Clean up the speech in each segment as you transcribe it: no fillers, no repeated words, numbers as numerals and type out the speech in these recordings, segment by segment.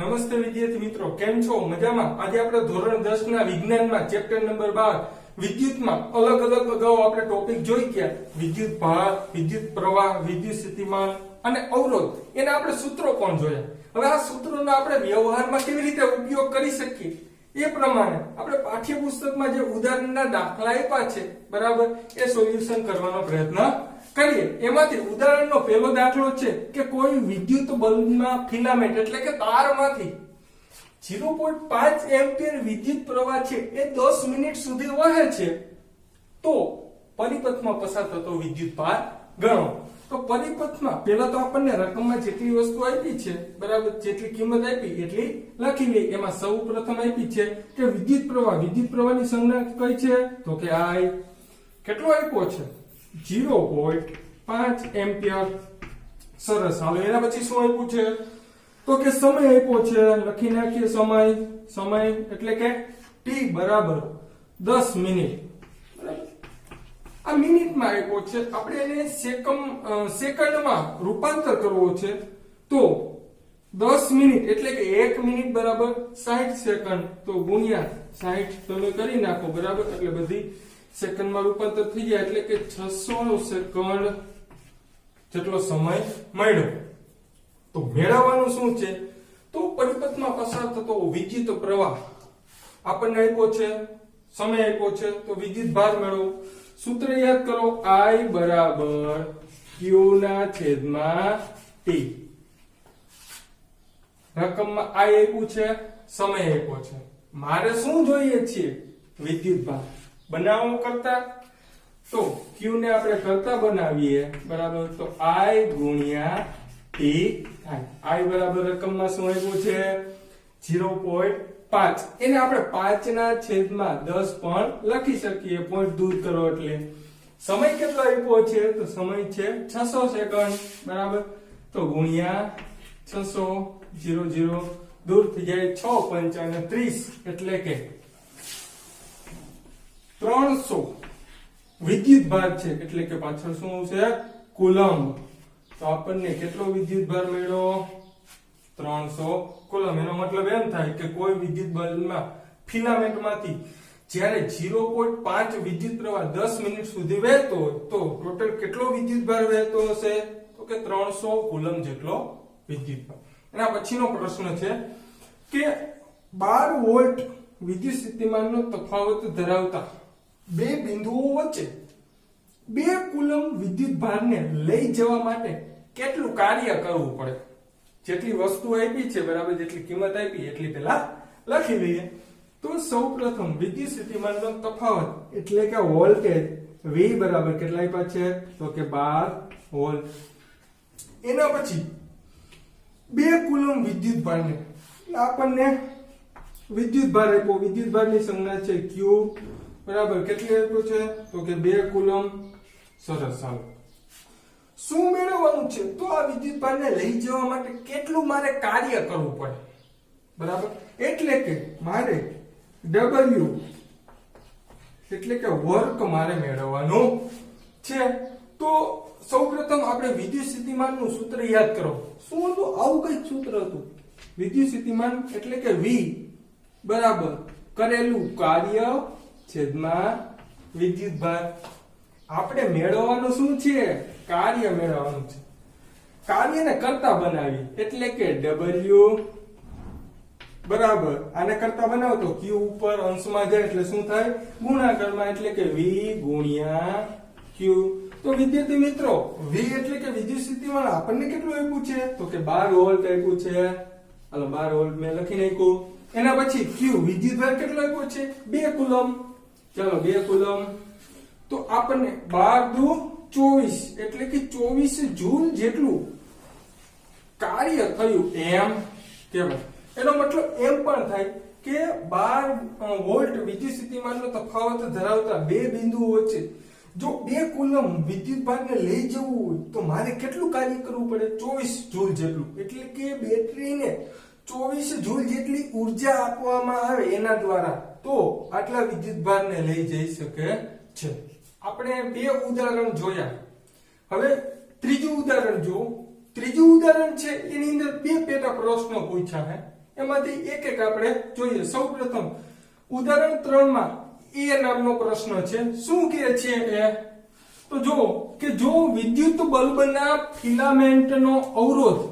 નમસ્તે વિદ્યાર્થી મિત્રો, કેમ છો? મજામાં? આજે આપણે ધોરણ 10 ના વિજ્ઞાનમાં ચેપ્ટર નંબર 12 વિદ્યુતમાં અલગ અલગ અગાઉ આપણે ટોપિક જોઈ ગયા. વિદ્યુત ભાર, વિદ્યુત પ્રવાહ, વિદ્યુત સ્થિતિમાન અને અવરોધ. એના આપણે સૂત્રો પણ જોયા. હવે આ સૂત્રોનો આપણે વ્યવહારમાં કેવી રીતે ઉપયોગ કરી શકીએ એ પ્રમાણે આપણે પાઠ્યપુસ્તકમાં જે ઉદાહરણના દાખલા આપ્યા છે, બરાબર, એ સોલ્યુશન કરવાનો પ્રયત્ન કરીએ. એમાંથી ઉદાહરણનો પહેલો દાખલો છે કે કોઈ વિદ્યુત બલ્બમાં ફિલામેન્ટ એટલે કે તારમાંથી 0.5 એમ્પિયર વિદ્યુત પ્રવાહ છે એ 10 મિનિટ સુધી વહે છે, તો પરિપથમાં પસાર થતો વિદ્યુત ભાર ગણો. તો પરિપથમાં પહેલા તો આપણને રકમમાં જેટલી વસ્તુ આપી છે, બરાબર, જેટલી કિંમત આપી એટલી લખી લઈએ. એમાં સૌ પ્રથમ આપી છે કે વિદ્યુત પ્રવાહની સંજ્ઞા કઈ છે? તો કે I કેટલો આપ્યો છે? 0.5 એમ્પિયર. સરસ. હાલો, એના પછી શું આપ્યું છે? તો કે સમય આપ્યો છે. લખી નાખીએ સમય એટલે કે t બરાબર 10 મિનિટ. આ મિનિટમાં આપ્યો છે, આપણે એને સેકન્ડમાં રૂપાંતર કરવો છે. તો 10 મિનિટ એટલે કે 1 મિનિટ બરાબર 60 સેકન્ડ, તો ગુણ્યા 60 તમે કરી નાખો, બરાબર, એટલે બધી સેકન્ડમાં રૂપાંતર થઈ જાય એટલે કે 600 સેકન્ડ જેટલો સમય મળ્યો. તો મેળવવાનું શું છે? તો પરિપથમાં પસાર થતો વિદ્યુત પ્રવાહ આપણને આપ્યો છે, સમય આપ્યો છે, તો વિદ્યુત ભાર મેળવો. સૂત્ર યાદ કરો, I બરાબર Q ના છેદમાં T. રકમમાં I આપ્યું છે, સમય આપ્યો છે. મારે શું જોઈએ છે? વિદ્યુત ભાર. બનાવો કરતા, તો Q ને આપણે કરતા બનાવીએ, બરાબર, તો I ગુણ્યા T થાય. I બરાબર રકમમાં શું આપ્યું છે? 0.5. એને આપણે 5 ના છેદમાં 10 પણ લખી શકીએ, પોઈન્ટ દૂર કરો એટલે. સમય કેટલો આપ્યો છે? તો સમય છે 600 સેકન્ડ, બરાબર, તો ગુણ્યા 600, 0 દૂર થઈ જાય, 6 પંચાને 30 એટલે કે 300 વિદ્યુત ભાર છે, એટલે કે પાછળ શું છે? કુલમ્બ. તો આપણને કેટલો વિદ્યુત ભાર મળ્યો? 300 કુલમ્બ. એનો મતલબ એમ થાય કે કોઈ વિદ્યુત બલ્બમાં ફિલામેન્ટમાંથી જ્યારે 0.5 વિદ્યુત પ્રવાહ 10 મિનિટ સુધી વહેતો હોય તો ટોટલ કેટલો વિદ્યુત ભાર વહેતો હશે? તો કે 300 કુલમ્બ જેટલો વિદ્યુત ભાર. એના પછીનો પ્રશ્ન છે કે 12 વોલ્ટ વિદ્યુત સ્થિતિમાનનો તફાવત ધરાવતા બે બિંદુઓ વચ્ચે 2 કુલમ્બ વિદ્યુત ભારને લઈ જવા માટે કેટલું કાર્ય કરવું પડે? જેટલી વસ્તુ આપી છે, બરાબર, જેટલી કિંમત આપી એટલી પહેલા લખી લઈએ. તો સૌપ્રથમ વિદ્યુત સ્થિતિમાનનો તફાવત એટલે કે વોલ્ટેજ V બરાબર કેટલા આપ્યા છે? તો કે 12 વોલ્ટ. એના પછી 2 કુલમ્બ વિદ્યુત ભારને, એટલે આપણને વિદ્યુત ભાર આપ્યો. વિદ્યુત ભારની સંજ્ઞા છે Q, બરાબર, કેટલી આપ્યું છે? તો કે 2 કુલમ્બ. સરસ. હાલો, શું મેળવવાનું છે? તો આ વિદ્યુત ભારને લઈ જવા માટે કેટલું મારે કાર્ય કરવું પડે, બરાબર, એટલે કે મારે W એટલે કે વર્ક મારે મેળવવાનું છે. તો સૌપ્રથમ આપણે વિદ્યુત સ્થિતિમાનનું સૂત્ર યાદ કરો. શું હતું? આવું કઈ સૂત્ર હતું. વિદ્યુત સ્થિતિમાન એટલે કે V બરાબર કરેલું કાર્ય છેદમાં વિદ્યુત ભાર. આપણે મેળવવાનું શું છે? કાર્ય મેળવવાનું છે. કાર્યને કરતા બનાવી એટલે કે W બરાબર, આને કરતા બનાવો તો Q ઉપર અંશમાં જાય એટલે શું થાય? ગુણાકારમાં, એટલે કે V ગુણ્યા Q. તો વિદ્યાર્થી મિત્રો, V એટલે કે વિદ્યુત સ્થિતિમાન આપણને કેટલું આપ્યું છે? તો કે 12 વોલ્ટ આપ્યું છે. હાલો, 12 વોલ્ટ મેં લખી નાખ્યું. એના પછી Q વિદ્યુત ભાર કેટલો આપ્યો છે? 2 કુલમ્બ. ચાલો, 2 કુલમ્બ. તો આપણને 12 દુ 24 એટલે કે 24 જૂલ જેટલું કાર્ય થયું એમ કહેવાય. એનો મતલબ એમ પણ થાય કે 12 વોલ્ટ વિદ્યુત સ્થિતિમાનનો તફાવત ધરાવતા બે બિંદુઓ વચ્ચે જો 2 કુલમ્બ વિદ્યુત ભારને લઈ જવું હોય તો મારે કેટલું કાર્ય કરવું પડે? 24 જૂલ જેટલું. એટલે કે બેટરીને 24 જૂલ જેટલી ઉર્જા આપવામાં આવે એના દ્વારા તો આટલા વિદ્યુત ભારને લઈ જઈ શકે છે. આપણે 2 ઉદાહરણ જોયા. હવે ત્રીજું ઉદાહરણ જો. ત્રીજું ઉદાહરણ છે એની અંદર 2 પેટા પ્રશ્નો પૂછ્યા છે. એમાંથી એક એક આપણે જોઈએ. સૌપ્રથમ ઉદાહરણ 3 માં એ નામનો પ્રશ્ન છે. શું કહે છે એ તો જો કે જો વિદ્યુત બલ્બના ફિલામેન્ટનો અવરોધ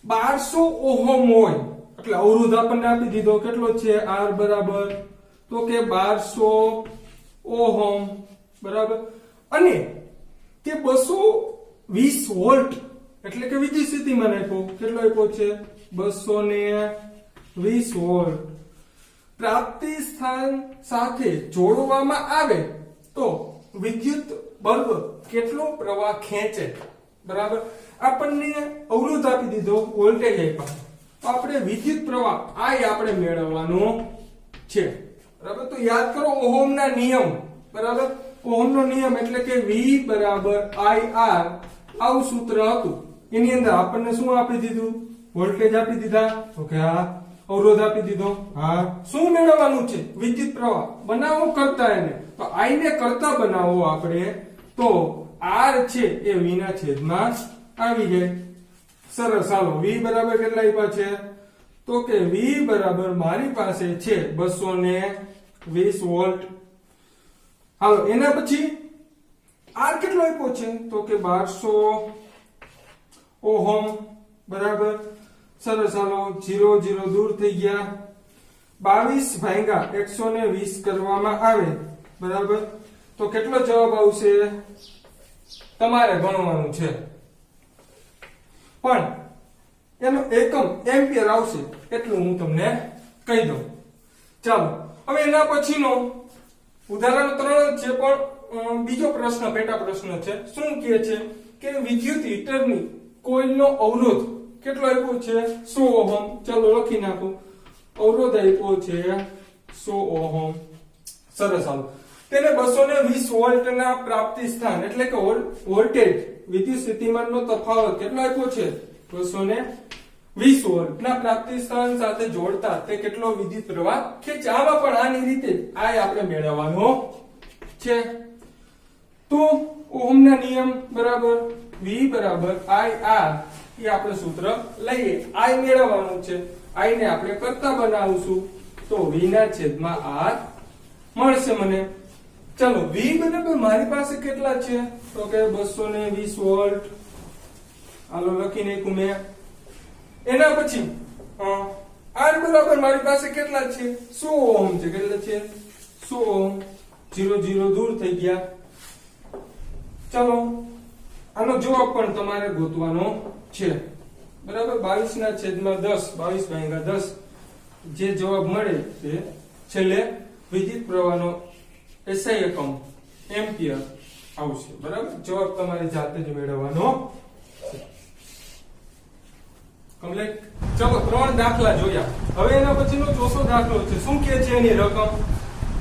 1200 ઓહમ હોય, એટલે અવરોધ આપણને આપી દીધો કેટલો છે R બરાબર તો કે 1200 ઓહમ બરાબર, અને તે 220 વોલ્ટ એટલે કે વિદ્યુત સ્થિતિમાન આપ્યો. કેટલો આપ્યો છે 220 વોલ્ટ પ્રાપ્તિ સ્થાન સાથે જોડવામાં આવે તો વિદ્યુત બલ્બ કેટલો પ્રવાહ ખેંચે બરાબર. આપણને અવરોધ આપી દીધો, વોલ્ટેજ આપ્યા, તો આપણે વિદ્યુત પ્રવાહ I આપણે મેળવવાનો છે બરાબર. તો યાદ કરો ઓહમના નિયમ બરાબર. ઓહમનો નિયમ એટલે કે V બરાબર IR આવું સૂત્ર હતું. એની અંદર આપણને શું આપી દીધું? વોલ્ટેજ આપી દીધા, ઓકે હા. અવરોધ આપી દીધો, હા. શું મેળવવાનું છે? વિદ્યુત પ્રવાહ. બનાવો કરતા એને, તો I ને કરતા બનાવો આપણે, તો R છે એ V ના છેદમાં આવી જાય. સરસ. હાલો V બરાબર કેટલા આપ્યા છે તો કે V બરાબર મારી પાસે છે 220 વોલ્ટ. હાલો એના પછી R કેટલો આપ્યો છે તો કે 1200 ઓહમ બરાબર. સરસ. હાલો 0 0 દૂર થઈ ગયા. 22 ભાગ્યા 120 કરવામાં આવે બરાબર, તો કેટલો જવાબ આવશે તમારે ગણવાનું છે, પણ એનો એકમ એમ્પિયર આવશે એટલું હું તમને કહી દઉં. ચાલો હવે એના પછીનો ઉદાહરણ 3 છે, પણ બીજો પ્રશ્ન પેટા પ્રશ્ન છે. શું કહે છે કે વિદ્યુત હીટરની કોઇલનો અવરોધ કેટલો આપ્યો છે 100 ઓહમ. ચાલો લખી નાખો. અવરોધ આપ્યો છે 100 ઓહમ. સરસ. હાલો તેને 220 વોલ્ટના પ્રાપ્તિ સ્થાન એટલે કે વોલ્ટેજ વિદ્યુત સ્થિતિમાનનો તફાવત કેટલો આપ્યો છે 220 વોલ્ટના પ્રાપ્તિ સ્થાન સાથે જોડતા તે કેટલો વિદ્યુત પ્રવાહ ખેંચે. આમાં પણ આની રીતે I આપણે મેળવવાનો છે. તો ઓહમના નિયમ બરાબર V બરાબર IR એ આપણે સૂત્ર લઈએ. I મેળવવાનું છે, I ને આપણે કરતા બનાવશું, તો V ના છેદમાં R મળશે મને. ચલો V બરાબર મારી પાસે કેટલા છે તો કે 220 વોલ્ટ. હાલો લખી નાખ્યું મેં. એના પછી R બરાબર મારી પાસે કેટલા છે 100 ઓહમ છે. કેટલા છે 100 ઓહમ. 0 0 દૂર થઈ ગયા. ચલો આનો જવાબ પણ તમારે ગોતવાનો છે બરાબર. 22 ના છેદમાં 10, 22 ભાગ્યા 10 જે જવાબ મળે તે છેલ્લે વિદ્યુત પ્રવાહનો SI એકમ એમ્પિયર આવશે બરાબર. જવાબ તમારે જાતે જ મેળવવાનો છે. કમ્પ્લીટ. ચલો 3 દાખલા જોયા. હવે એના પછીનો ચોથો દાખલો છે. શું કહે છે એની રકમ?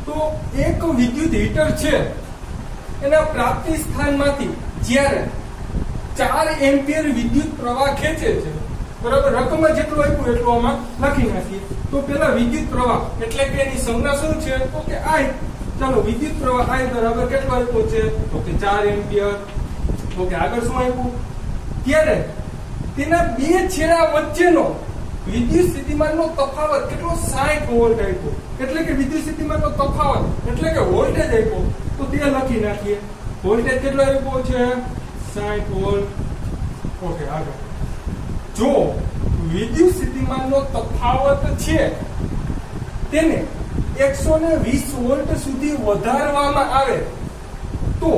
તો એક વિદ્યુત હીટર છે, એના પ્રાપ્તિ સ્થાનમાંથી જ્યારે 4 એમ્પિયર વિદ્યુત પ્રવાહ ખેંચે છે બરાબર. રકમમાં જેટલું આપ્યું એટલું આમાં લખી નાખીએ. તો પેલા વિદ્યુત પ્રવાહ એટલે કે એની સંજ્ઞા શું છે તો કે I. ચાલો વિદ્યુત પ્રવાહ I બરાબર કેટલો આપ્યો છે તો કે 4 એમ્પિયર. ઓકે આગળ શું આપ્યું? ત્યારે તેના બે છેડા વચ્ચેનો વિદ્યુત સ્થિતિમાનનો તફાવત કેટલો 60 વોલ્ટ આપ્યો. એટલે કે વિદ્યુત સ્થિતિમાનનો તફાવત એટલે કે વોલ્ટેજ આપ્યો, તો તે લખી નાખીએ. વોલ્ટેજ કેટલો આપ્યો છે 60 વોલ્ટ. ઓકે આગળ જો વિદ્યુત સ્થિતિમાનનો તફાવત છે તેને 120 વોલ્ટ સુધી વધારવામાં આવે તો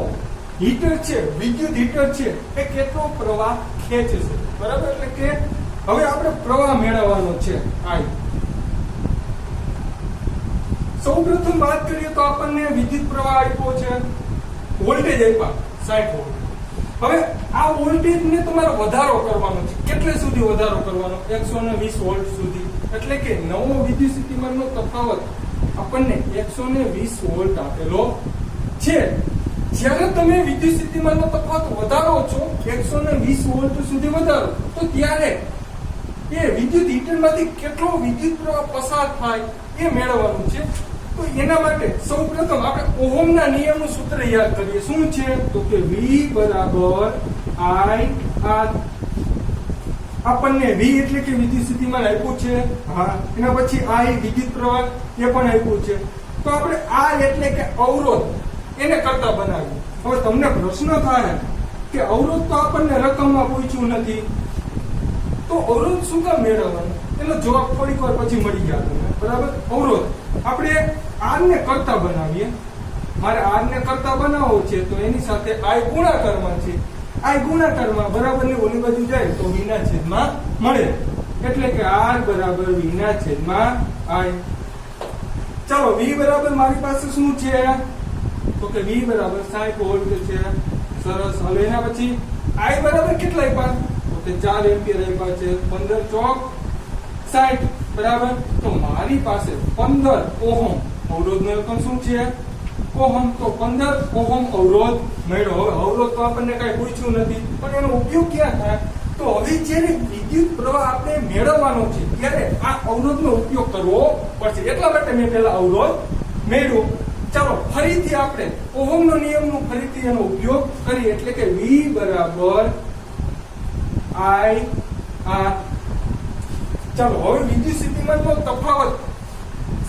હીટર છે, વિદ્યુત હીટર છે, એ કેટલો પ્રવાહ ખેંચે છે બરાબર. એટલે કે હવે આપણે પ્રવાહ મેળવવાનો છે I. સૌપ્રથમ વાત કરીએ તો આપણને વિદ્યુત પ્રવાહ આપ્યો છે, વોલ્ટેજ આપ્યા 60 વોલ્ટ. હવે આ વોલ્ટેજ ને તમારે વધારો કરવાનો છે. કેટલે સુધી વધારો કરવાનો? 120 વોલ્ટ સુધી. એટલે કે નવો વિદ્યુત સ્થિતિમાનનો તફાવત આપણને 120 વોલ્ટ આપેલો છે. જ્યારે તમે વિદ્યુત સ્થિતિમાનનો તફાવત વધારો છો 120 વોલ્ટ સુધી વધારો, તો ત્યારે એ વિદ્યુત હીટરમાંથી કેટલો વિદ્યુત પ્રવાહ પસાર થાય એ મેળવવાનું છે. તો એના માટે સૌપ્રથમ આપણે ઓહમના નિયમનું સૂત્ર યાદ કરીએ. શું છે તો કે V બરાબર I R. આપણને V એટલે કે વિદ્યુત સ્થિતિમાન આપ્યું છે, હા. એના પછી I વિદ્યુત પ્રવાહ એ પણ આપ્યું છે. તો આપણે R એટલે કે અવરોધ એને કરતા બનાવીએ. હવે તમને પ્રશ્ન થાય કે અવરોધ તો આપણને રકમમાં પૂછ્યું નથી, તો અવરોધ શું કામ મેળવવાનો? એનો જવાબ થોડીક વાર પછી મળી જાય તમને, બરાબર. અવરોધ આપણે R ને કરતા બનાવીએ. મારે R ને કરતા બનાવવો છે તો એની સાથે I ગુણાકારમાં છે. I ગુણાકારમાં બરાબર ની ઓલી બાજુ જાય તો V ના છેદમાં મળે, એટલે કે R બરાબર V ના છેદમાં I. ચાલો, V બરાબર મારી પાસે શું છે? તો કે V બરાબર 60 વોલ્ટ છે. સરસ. હવે એના પછી I બરાબર કેટલા આપ્યા? તો કે 4 એમ્પિયર આપ્યા છે. 15 ચોક 60, બરાબર. તો મારી પાસે 15 ઓહમ અવરોધનો એકમ શું છે? ઓહમ. તો 15 ઓહમ અવરોધ મળ્યો. હવે અવરોધ તો આપણને કઈ પૂછ્યું નથી, પણ એનો ઉપયોગ ક્યાં થાય? તો હવે જ્યારે વિદ્યુત પ્રવાહ આપણે મેળવવાનો છે ત્યારે આ અવરોધનો ઉપયોગ કરવો પડશે. એટલા માટે મેં પહેલા અવરોધ મેળવ્યો. ચાલો, ફરીથી આપણે ઓહમનો નિયમનો ફરીથી એનો ઉપયોગ કરીએ, એટલે કે V બરાબર I R. ચાલો, હવે વિદ્યુત સ્થિતિમાનનો તફાવત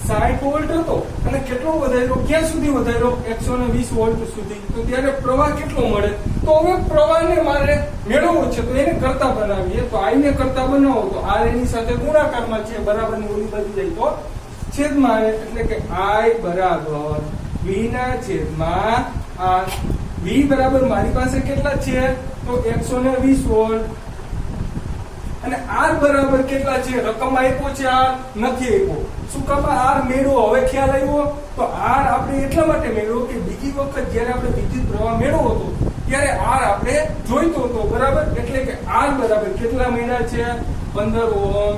60 વોલ્ટ હતો અને કેટલો વધાર્યો? ક્યાં સુધી વધાર્યો? 120 વોલ્ટ સુધી. તો ત્યારે પ્રવાહ કેટલો મળે? તો હવે પ્રવાહને મારે મેળવવો છે તો એને કરતા બનાવીએ. તો I ને કરતા બનાવો તો R એની સાથે ગુણાકારમાં છે, બરાબર ની ઓલી બાજુ જાય તો છેદમાં આવે, એટલે કે I બરાબર V ના છેદમાં R. V બરાબર મારી પાસે કેટલા છે? તો 120 વોલ્ટ. અને R બરાબર કેટલા છે? રકમ આપ્યો છે, R નથી આપ્યો. શું કામ R મેળવો? હવે ખ્યાલ આવ્યો. તો R આપણે એટલા માટે મેળવો કે બીજી વખત જ્યારે આપણે વિદ્યુત પ્રવાહ મેળવો હતો ત્યારે R આપણે જોઈતો હતો, બરાબર. એટલે કે R બરાબર કેટલા મળ્યા છે? 15 ઓહમ,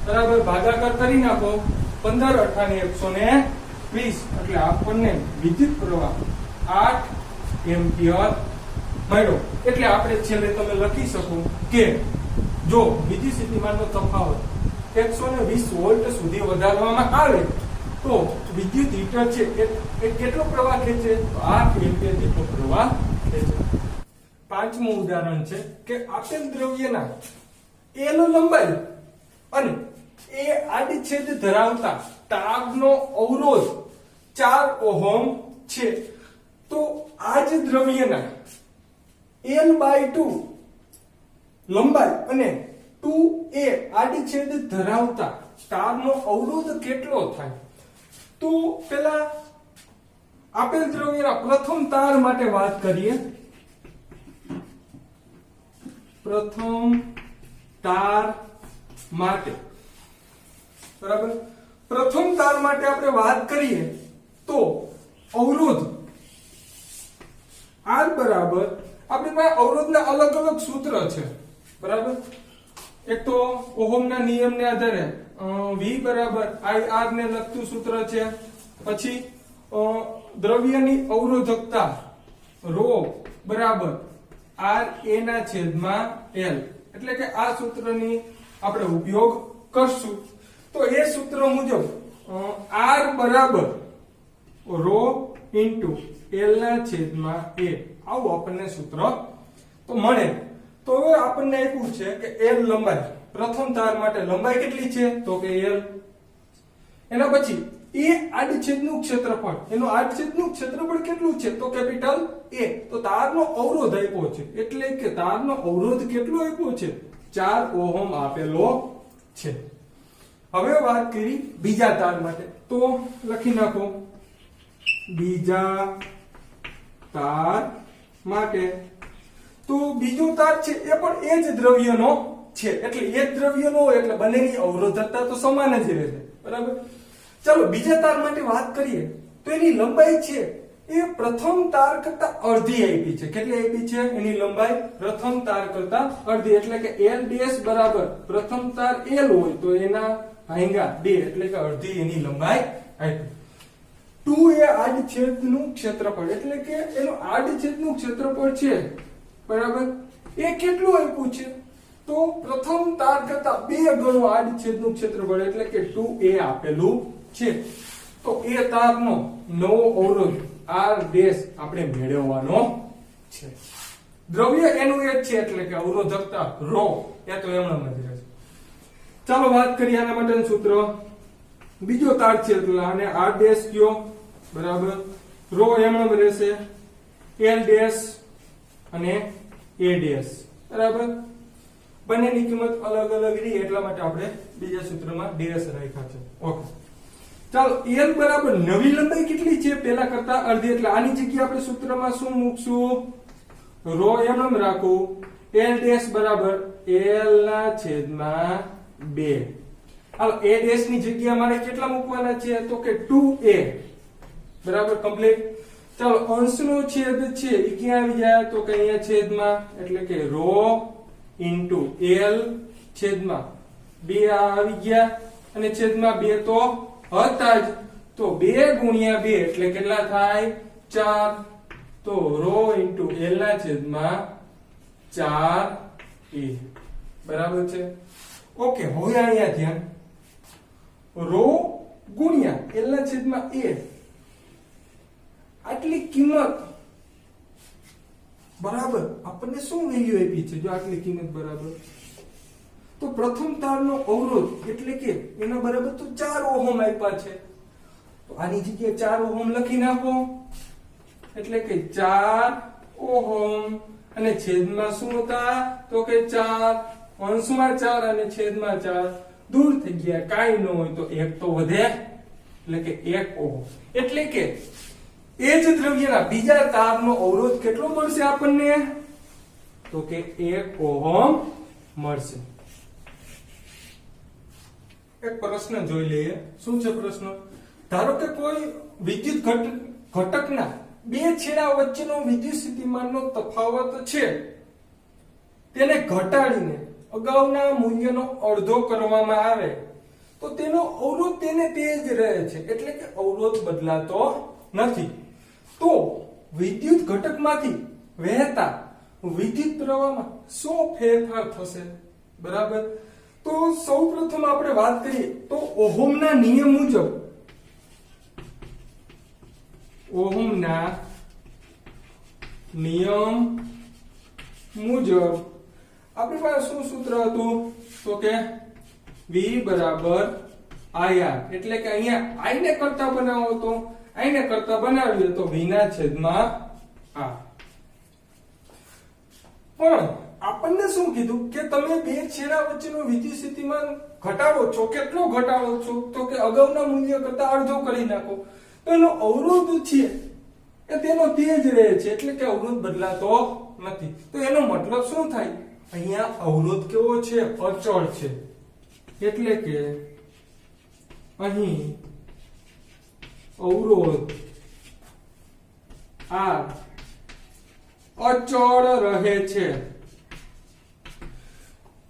બરાબર. ભાગાકાર કરી નાખો. 15 અઠાને 120, એટલે આપણને વિદ્યુત પ્રવાહ 8 એમ્પિયર મળ્યો. એટલે આપણે છેલ્લે તમે લખી શકો કે જો વિદ્યુત સ્થિતિમાનનો તફાવત 120 વોલ્ટ સુધી વધારવામાં આવે તો વિદ્યુત હીટર છે એ કેટલો પ્રવાહ ખેંચે? તો 8 એમ્પિયર જેટલો પ્રવાહ ખેંચે. પાંચમું ઉદાહરણ છે કે આપેલ દ્રવ્યના L લંબાઈ અને એ આડછેદ ધરાવતા તારનો અવરોધ 4 ઓહમ છે. તો આ જ દ્રવ્યના L/2 લંબાઈ અને 2a આડછેદ ધરાવતા તારનો અવરોધ કેટલો થાય? તો પેલા આપેલ દ્રવ્યના પ્રથમ તાર માટે વાત કરીએ. પ્રથમ તાર માટે, બરાબર. પ્રથમ તાર માટે આપણે વાત કરીએ તો અવરોધ R બરાબર આપણી પાસે અવરોધના અલગ અલગ સૂત્ર છે, બરાબર. એક તો ઓહમના નિયમને આધારે V બરાબર IR ને લગતું સૂત્ર છે. પછી દ્રવ્યની અવરોધકતા ρ બરાબર RA ના છેદમાં L, એટલે કે આ સૂત્રની આપણે ઉપયોગ કરશું. તો એ સૂત્ર મુજબ R બરાબર ρ ઇન્ટુ L ના છેદમાં A, આવું આપણને સૂત્ર તો મળે. તો હવે આપણને આપ્યું છે કે L લંબાઈ, પ્રથમ તાર માટે લંબાઈ કેટલી છે? તો કે L. એના પછી એ આડછેદનું ક્ષેત્રફળ, એનું આડછેદનું ક્ષેત્રફળ કેટલું છે? તો કેપિટલ A. તો તારનો અવરોધ આપ્યો છે, એટલે કે તારનો અવરોધ કેટલો આપ્યો છે? 4 ઓહમ આપેલો છે. હવે વાત કરી બીજા તાર માટે, તો લખી નાખો બીજા તાર માટે. તો બીજો તાર છે એ પણ એ જ દ્રવ્યનો છે, એટલે એ જ દ્રવ્યનો હોય એટલે બંનેની અવરોધકતા તો સમાન જ રહેશે, બરાબર. ચાલો, બીજા તાર માટે વાત કરીએ તો એની લંબાઈ છે એ પ્રથમ તાર કરતા અડધી આપી છે. કેટલી આપી છે એની લંબાઈ? પ્રથમ તાર કરતા અડધી, એટલે કે L ડેશ બરાબર પ્રથમ તાર L હોય તો એના ભાગ્યા 2, એટલે કે અડધી એની લંબાઈ આપી. 2 એ આડછેદનું ક્ષેત્રફળ, એટલે કે એનું આડછેદનું ક્ષેત્રફળ છે, બરાબર. એ કેટલું આપ્યું છે? તો પ્રથમ તાર કરતા 2 ગણું આડછેદનું ક્ષેત્રફળ, એટલે કે 2a આપેલું છે. તો એ તારનો નવો અવરોધ R ડેશ આપણે મેળવવાનો છે. દ્રવ્ય એનું એ જ છે એટલે કે અવરોધકતા રો એ તો એમનામ જ રહેશે. ચાલો વાત કરીએ આના માટેનું સૂત્ર. બીજો તાર છે એટલે આને r ડેશ કયો બરાબર, રો એમનામ રહેશે, l ડેશ અને a ડેશ બરાબર. બંનેની કિંમત અલગ અલગ રહી એટલા માટે આપણે બીજા સૂત્રમાં ડેશ રાખ્યા છે. ઓકે ચાલો, l બરાબર નવી લંબાઈ કેટલી છે પેલા કરતા અડધી, એટલે આની જગ્યાએ આપણે સૂત્રમાં શું મૂકશું, રો એમનામ રાખું, l ડેશ બરાબર l ના છેદમાં 2. હાલો a ડેશ ની જગ્યાએ મારે કેટલા મૂકવાના છે તો કે 2a બરાબર કમ્પ્લીટ. ચાલો અંશનો છેદ છે એ ક્યાં આવી જાય તો કે અહીંયા છેદમાં, એટલે કે રો ઇન્ટુ l છેદમાં 2 આવી ગયા અને છેદમાં 2 તો હતા જ, તો 2 ગુણ્યા 2 એટલે કેટલા થાય 4, તો રો ઇન્ટુ l ના છેદમાં 4a બરાબર છે. ઓકે હવે અહીંયા ધ્યાન, રો ગુણ્યા l ના છેદમાં a આટલી કિંમત બરાબર આપણને શું વેલ્યુ આપી છે, જો આટલી કિંમત બરાબર, તો પ્રથમ તારનો અવરોધ એટલે કે એના બરાબર તો 4 ઓહમ આપ્યા છે, તો આની જગ્યાએ 4 ઓહમ લખી નાખો, એટલે કે 4 ઓહમ અને છેદમાં શું હતા તો કે 4, અંશમાં 4 અને છેદમાં 4 દૂર થઈ ગયા, કાઈ ન હોય તો 1 તો વધે એટલે કે 1 ઓહમ. એટલે કે એ જ દ્રવ્યના બીજા તારનો અવરોધ કેટલો મળશે આપણને તો કે 1 ઓહમ મળશે. એક પ્રશ્ન જોઈ લઈએ. શું છે પ્રશ્ન? ધારો કે કોઈ વિદ્યુત ઘટકના બે છેડા વચ્ચેનો વિદ્યુત સ્થિતિમાનનો તફાવત છે, તેને ઘટાડીને અગાઉના મૂલ્યનો અડધો કરવામાં આવે તો તેનો અવરોધ તેને તે જ રહે છે, એટલે કે અવરોધ બદલાતો નથી. તો વિદ્યુત ઘટકમાંથી વહેતા વિદ્યુત પ્રવાહમાં શું ફેરફાર થશે બરાબર. તો સૌપ્રથમ આપણે વાત કરીએ તો ઓહમના નિયમ મુજબ, ઓહમના નિયમ મુજબ આપણી પાસે શું સૂત્ર હતું તો કે V બરાબર IR, એટલે કે અહીંયા I ને કરતા બનાવો તો I ને કરતા બનાવીએ તો V ના છેદમાં R. પણ આપણને શું કીધું કે તમે બે છેડા વચ્ચેનો વિદ્યુત સ્થિતિમાન ઘટાડો છો, કેટલો ઘટાડો છો તો કે અગાઉના મૂલ્ય કરતા અડધો કરી નાખો, તો એનો અવરોધ છે એ તેનો તે જ રહે છે, એટલે કે અવરોધ બદલાતો નથી. તો એનો મતલબ શું થાય, અહીંયા અવરોધ કેવો છે, અચળ છે, એટલે કે અહીં અવરોધ R અચળ રહે છે.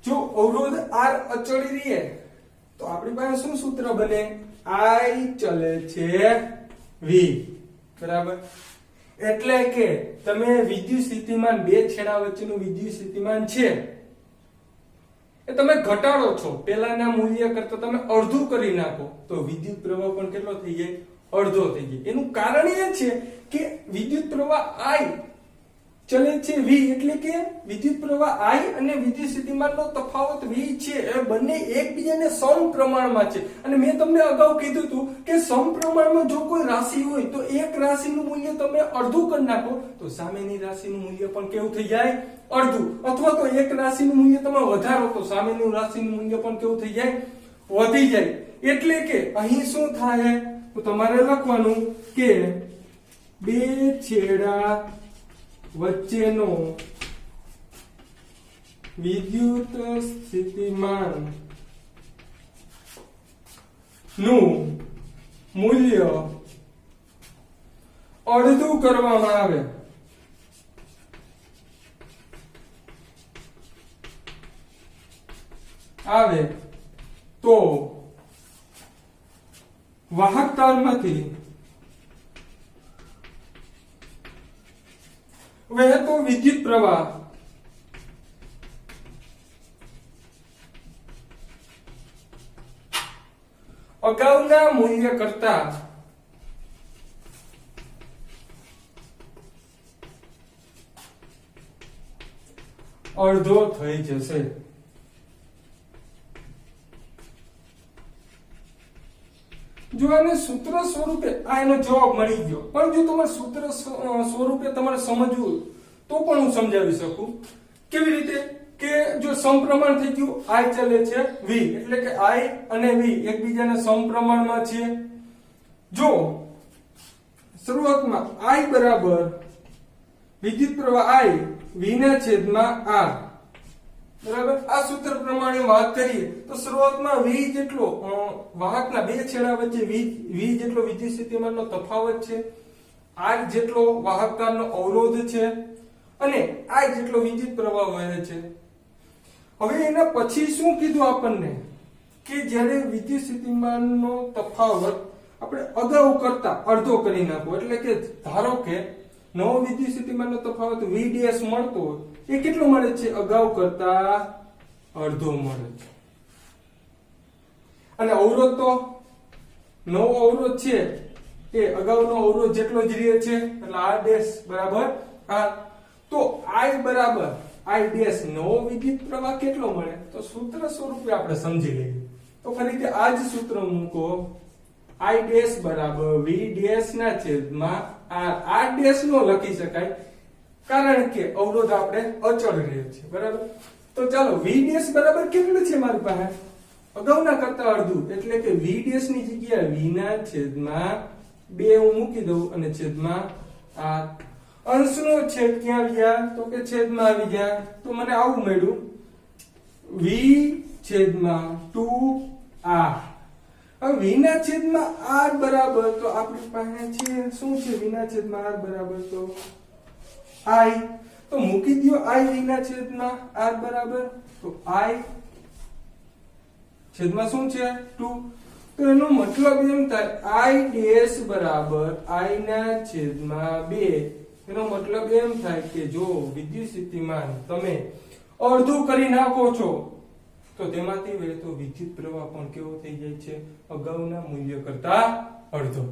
જો અવરોધ R અચળ રહે તો આપણી પાસે શું સૂત્ર બને, I ચલે છે V બરાબર. એટલે કે તમે વિદ્યુત સ્થિતિમાન બે છેડા વચ્ચેનું વિદ્યુત સ્થિતિમાન છે એ તમે ઘટાડો છો, પહેલાના મૂલ્ય કરતા તમે અડધું કરી નાખો તો વિદ્યુત પ્રવાહ પણ કેટલો થઈ જાય, અડધો થઈ જાય. એનું કારણ એ છે કે વિદ્યુત પ્રવાહ I ચલે છે V, એટલે કે વિદ્યુત પ્રવાહ I અને વિદ્યુત સ્થિતિમાનનો તફાવત V છે એ બંને એકબીજાને સમપ્રમાણમાં છે. અને મેં તમને અગાઉ કીધું હતું કે સમપ્રમાણમાં જો કોઈ રાશિ હોય તો એક રાશિનું મૂલ્ય તમે અડધું કરી નાખો તો સામેની રાશિનું મૂલ્ય પણ કેવું થઈ જાય, અડધું. અથવા તો એક રાશિનું મૂલ્ય તમે વધારો તો સામેની રાશિનું મૂલ્ય પણ કેવું થઈ જાય, વધી જાય. એટલે કે અહીં શું થાય તો તમારે લખવાનું કે બે છેડા વચ્ચેનો વિદ્યુત સ્થિતિમાન નું મૂલ્ય અડધું કરવામાં આવે તો વાહકતામાંથી વહેતો વિદ્યુત પ્રવાહ અગાઉના મૂલ્ય કરતા અડધો થઈ જશે. જો આને સૂત્ર સ્વરૂપે આ એનો જવાબ મળી ગયો, પણ જો તમારે સૂત્ર સ્વરૂપે તમારે સમજવું તો પણ હું સમજાવી શકું. કેવી રીતે કે જો સમપ્રમાણ થઈ ગયું, I ચાલે છે V, એટલે કે I અને V એકબીજાના સમપ્રમાણમાં છે. જો શરૂઆતમાં I બરાબર વિદ્યુત પ્રવાહ I V ના છેદમાં R, બરાબર. આ સૂત્ર પ્રમાણે વાત કરીએ તો શરૂઆતમાં V જેટલો વાહકના બે છેડા વચ્ચે V જેટલો વિદ્યુત સ્થિતિમાનનો તફાવત છે, R જેટલો વાહકતાનો અવરોધ છે અને I જેટલો વિદ્યુત પ્રવાહ વહે છે. હવે એના પછી શું કીધું આપણને કે જ્યારે વિદ્યુત સ્થિતિમાનનો તફાવત આપણે અગાઉ કરતા અડધો કરી નાખો, એટલે કે ધારો કે નવો વિદ્યુત સ્થિતિમાનનો તફાવત VDS મળતો હોય, એ કેટલો મળે છે? અગાઉ કરતા અડધો મળે છે. અને અવરોધ તો નવો અવરોધ છે એ અગાઉનો અવરોધ જેટલો જ રહે છે, એટલે R ડેશ બરાબર R. તો I બરાબર I ડેશ નવો વિદ્યુત પ્રવાહ કેટલો મળે? તો સૂત્ર સ્વરૂપે આપણે સમજી લઈએ. તો ફરીથી આ જ સૂત્ર મૂકો, I ડેશ બરાબર V ડેશ ના છેદમાં R. R ડેશ નો લખી શકાય કારણ કે અવરોધ આપણે અચળ રહે છે, બરાબર. તો ચાલો V ડેશ બરાબર કેટલું છે મારી પાસે? અગાઉના કરતા અડધું, એટલે કે V ડેશ ની જગ્યાએ V ના છેદમાં 2 હું મૂકી દઉં અને છેદમાં R. અંશનો છેદ ક્યાં ગયા? તો કે છેદમાં આવી ગયા. તો મને આવું મળ્યું V છેદમાં 2R. હવે V ના છેદમાં R બરાબર તો આપણી પાસે છે શું છે? V ના છેદમાં R બરાબર તો I. તો મૂકી દો I V ના છેદમાં R બરાબર તો I છેદમાં શું છે? 2. તો એનો મતલબ એમ થાય I ડેશ બરાબર I ના છેદમાં 2. એનો મતલબ એમ થાય કે જો વિદ્યુત સ્થિતિમાન તમે અડધું કરી નાખો છો તો તેમાંથી વહેતો વિદ્યુત પ્રવાહ પણ કેવો થઈ જાય છે? અગાઉના મૂલ્ય કરતા અડધો.